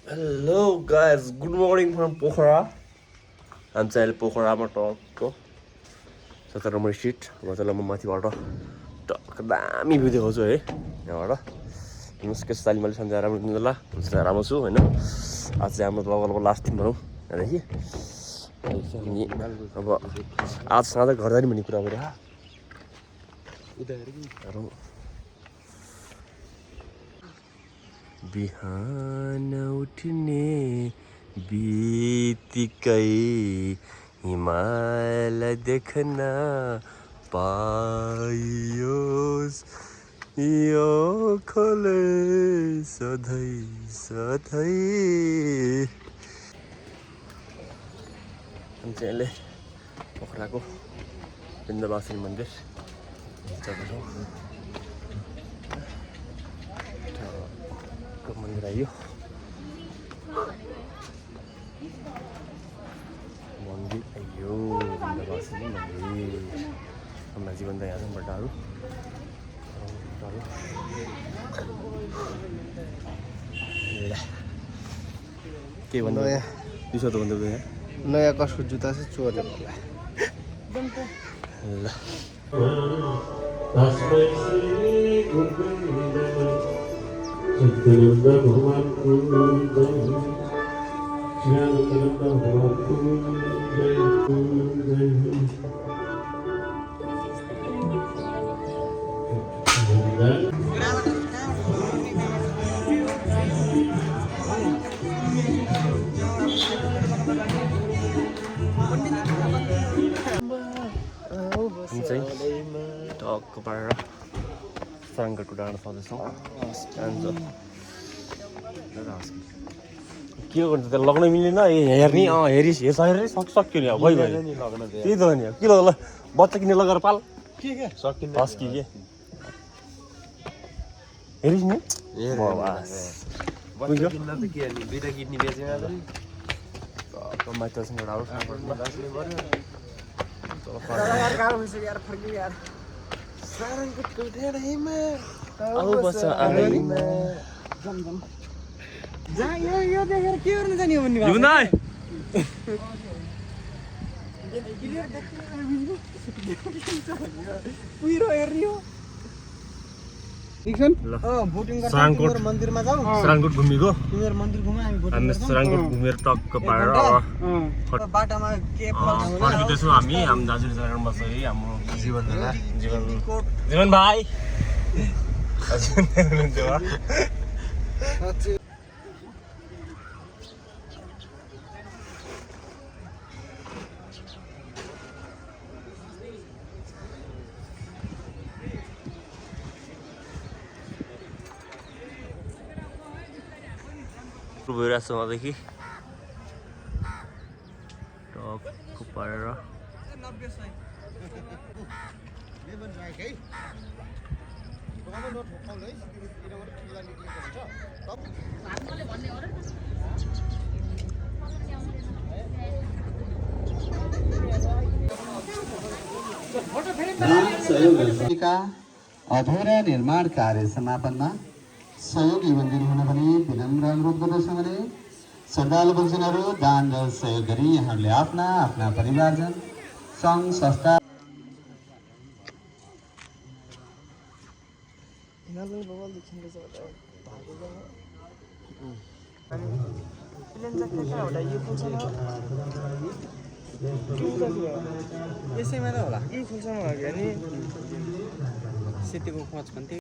Hello guys, good morning from Pokhara. I'm चाहिँ अहिले पोखरामा टक्क 17 नम्बर स्ट्रिट मजाले म माथिबाट टक्क दामी भ्यू देखाउँछु है यहाँबाट हेर्नुहोस् के साली मैले सन्ध्या राम्रो दिनु होला हुन्छ राम्रो छु होइन आज चाहिँ हाम्रो लगभग लास्ट दिन भनौँ यहाँदेखि अनि अब आज साँझ घर जाने भन्ने कुरा गरेर बिहान उठ्ने बित्तिकै हिमाल देख्न पाइयोस् यो खोले सधैँ सधैँ हामी चाहिँ अहिले पोखराको बिन्दवासिनी मन्दिर जाँदैछौँ मन्दिर आइयो मन्दिर आइयो बिन्दवासिनी मन्दिर हाम्रो जीवन त यहाँ छन् बट्टाहरू के भन्नु यहाँ दिसो त भन्दै यहाँ नयाँ कसको जुत्ता चाहिँ चोर्यो ल हामी चाहिँ टक्क पारेर साङ्गरको डाँडा सधैँछौँ के गर्नु त्यसलाई लग्न मिलेन हेर्ने हेरिस हेर्छ सक्यो नि अब भयो भयो त्यही त नि के ल बच्चा किन्ने लगाएर पाल के हस्की के हेरिस नि मन्दिरमा जाऊ सराङकोट घुमेको तिमीहरू मन्दिर घुम्यो हामी सराङकोट घुमेर टक्क पारेर बाटामा के फर्किँदैछौँ हामी दाजुमा चाहिँ हाम्रो जीवन भाइ भइरहेको छ उहाँदेखि टक्क पारेर अधुरा निर्माण कार्य समापनमा सहयोगी बन्दिनु हुन पनि विनम्र अनुरोध गर्दछु भने श्रद्धालु बन्जनहरू दान र सहयोग गरी यहाँहरूले आफ्ना आफ्ना परिवारजन सङ्घ संस्था यसैमा त होला यही फुलसँग हो कि अनि सेतीको खोज भन्थ्यो